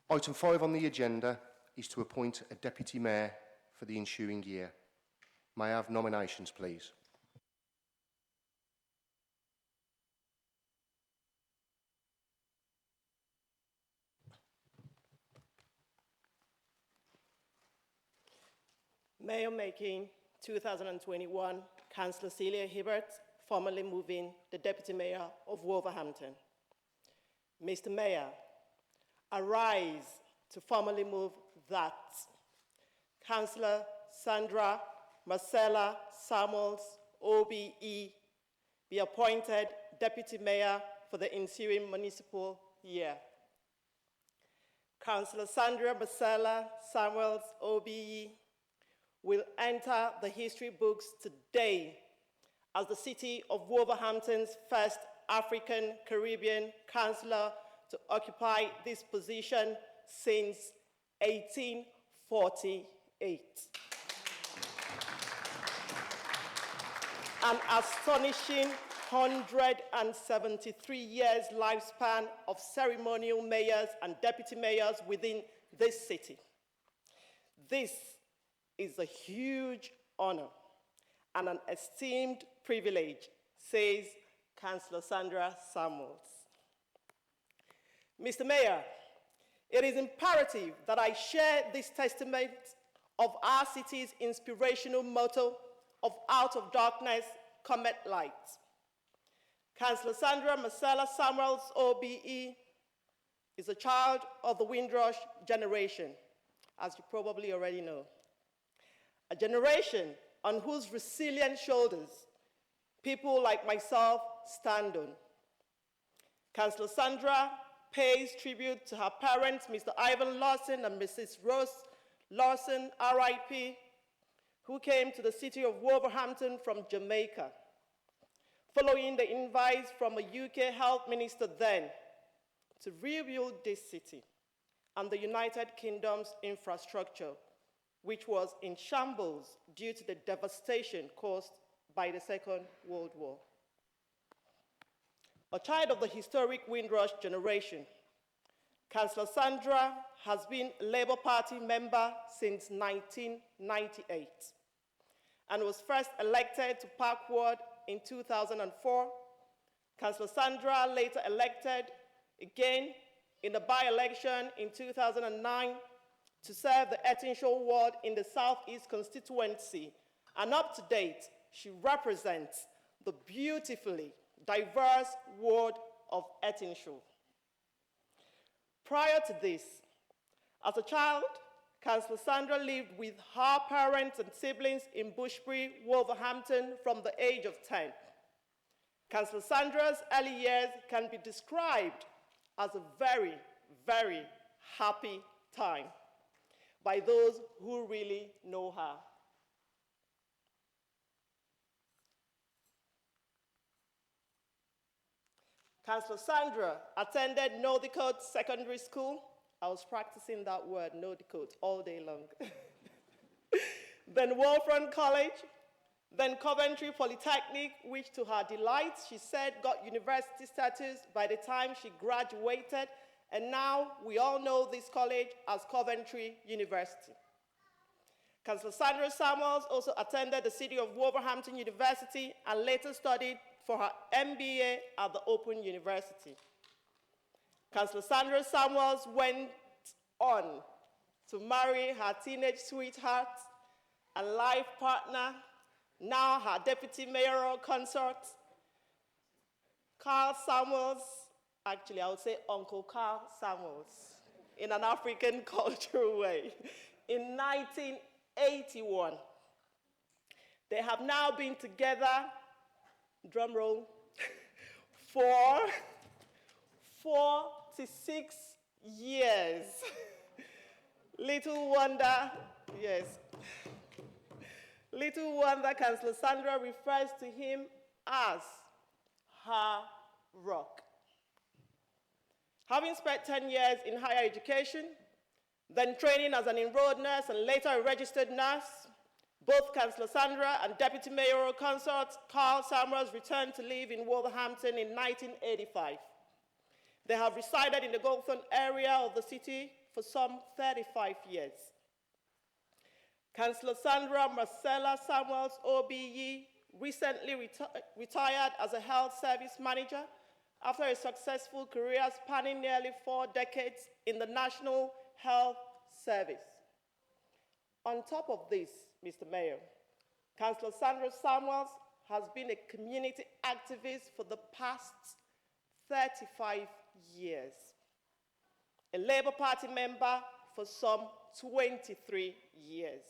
Item 5 on the agenda is to appoint a Deputy Mayor for the ensuing year. May I have nominations, please? Mayor making 2021, Councillor Celia Hibbert, formally moving the Deputy Mayor of Wolverhampton. Mr. Mayor, I rise to formally move that Councillor Sandra Marcella Samuels, OBE, be appointed Deputy Mayor for the ensuing municipal year. Councillor Sandra Marcella Samuels, OBE, will enter the history books today as the City of Wolverhampton's first African Caribbean councillor to occupy this position since 1848. An astonishing 173 years lifespan of ceremonial mayors and deputy mayors within this city. This is a huge honor and an esteemed privilege, says Councillor Sandra Samuels. Mr. Mayor, it is imperative that I share this testament of our city's inspirational motto of out of darkness, cometh light. Councillor Sandra Marcella Samuels, OBE, is a child of the Windrush generation, as you probably already know. A generation on whose resilient shoulders people like myself stand on. Councillor Sandra pays tribute to her parents, Mr. Ivan Lawson and Mrs. Rose Lawson, RIP, who came to the city of Wolverhampton from Jamaica, following the invite from a UK health minister then to rebuild this city and the United Kingdom's infrastructure, which was in shambles due to the devastation caused by the Second World War. A child of the historic Windrush generation, Councillor Sandra has been a Labour Party member since 1998 and was first elected to Park Ward in 2004. Councillor Sandra later elected again in the by-election in 2009 to serve the Etinshaw ward in the Southeast constituency, and up to date, she represents the beautifully diverse ward of Etinshaw. Prior to this, as a child, Councillor Sandra lived with her parents and siblings in Bushbury, Wolverhampton from the age of 10. Councillor Sandra's early years can be described as a very, very happy time by those who really know her. Councillor Sandra attended Nordicote Secondary School. I was practicing that word, Nordicote, all day long. Then Wolfram College, then Coventry Polytechnic, which to her delight, she said, got university status by the time she graduated, and now we all know this college as Coventry University. Councillor Sandra Samuels also attended the City of Wolverhampton University and later studied for her MBA at the Open University. Councillor Sandra Samuels went on to marry her teenage sweetheart and life partner, now her deputy mayoral consort, Carl Samuels. Actually, I would say Uncle Carl Samuels, in an African cultural way, in 1981. They have now been together, drum roll, for 46 years. Little wonder, yes. Little wonder Councillor Sandra refers to him as her rock. Having spent 10 years in higher education, then training as an enrolled nurse and later a registered nurse, both Councillor Sandra and Deputy Mayoral Consort Carl Samuels returned to live in Wolverhampton in 1985. They have resided in the Goldthorne area of the city for some 35 years. Councillor Sandra Marcella Samuels, OBE, recently retired as a health service manager after a successful career spanning nearly 4 decades in the National Health Service. On top of this, Mr. Mayor, Councillor Sandra Samuels has been a community activist for the past 35 years, a Labour Party member for some 23 years.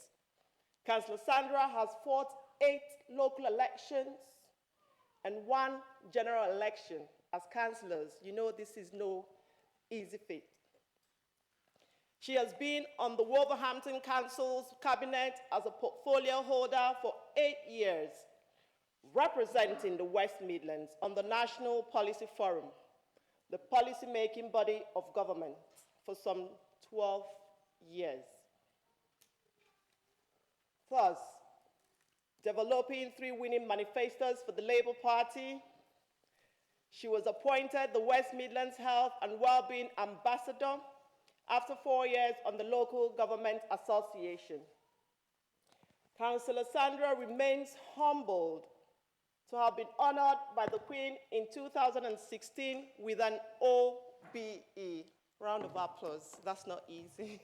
Councillor Sandra has fought 8 local elections and 1 general election. As councillors, you know this is no easy feat. She has been on the Wolverhampton Council's cabinet as a portfolio holder for 8 years, representing the West Midlands on the National Policy Forum, the policy-making body of government, for some 12 years. Thus, developing 3 winning manifestos for the Labour Party, she was appointed the West Midlands Health and Wellbeing Ambassador after 4 years on the Local Government Association. Councillor Sandra remains humbled to have been honoured by the Queen in 2016 with an OBE. Round of applause. That's not easy.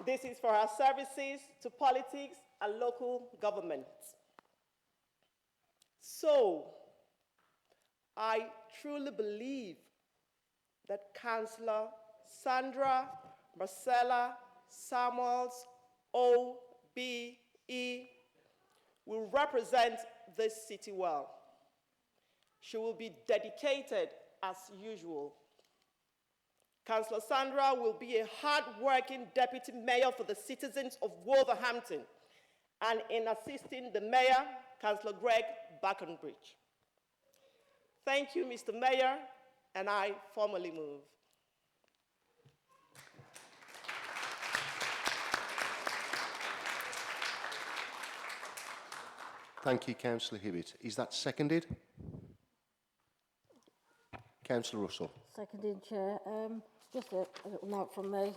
This is for her services to politics and local government. So, I truly believe that Councillor Sandra Marcella Samuels, OBE, will represent this city well. She will be dedicated as usual. Councillor Sandra will be a hard-working deputy mayor for the citizens of Wolverhampton, and in assisting the mayor, Councillor Greg Backenbridge. Thank you, Mr. Mayor, and I formally move. Thank you, Councillor Hibbert. Is that seconded? Councillor Russell. Seconded, Chair. Just a little note from me.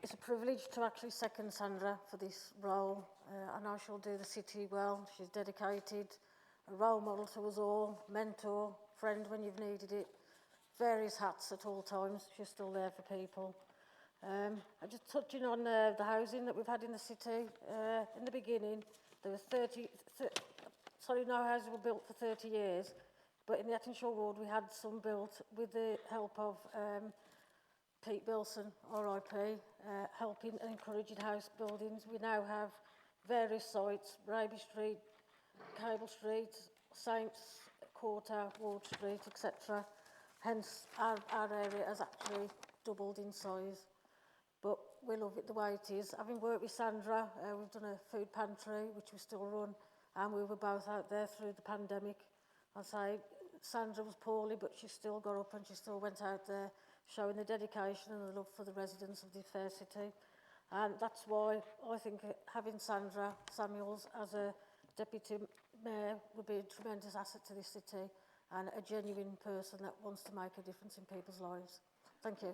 It's a privilege to actually second Sandra for this role. I know she'll do the city well. She's dedicated, a role model to us all, mentor, friend when you've needed it, various hats at all times. She's still there for people. I'm just touching on the housing that we've had in the city. In the beginning, there were no houses were built for 30 years, but in the Atkinshaw Ward we had some built with the help of Pete Bilson, RIP, helping and encouraging house buildings. We now have various sites, Raby Street, Cable Street, Saints Quarter, Ward Street, etc. Hence, our area has actually doubled in size. But we love it the way it is. Having worked with Sandra, we've done a food pantry, which we still run, and we were both out there through the pandemic. I'll say Sandra was poorly, but she still got up and she still went out there, showing the dedication and the love for the residents of the fair city. And that's why I think having Sandra Samuels as a deputy mayor would be a tremendous asset to this city and a genuine person that wants to make a difference in people's lives. Thank you.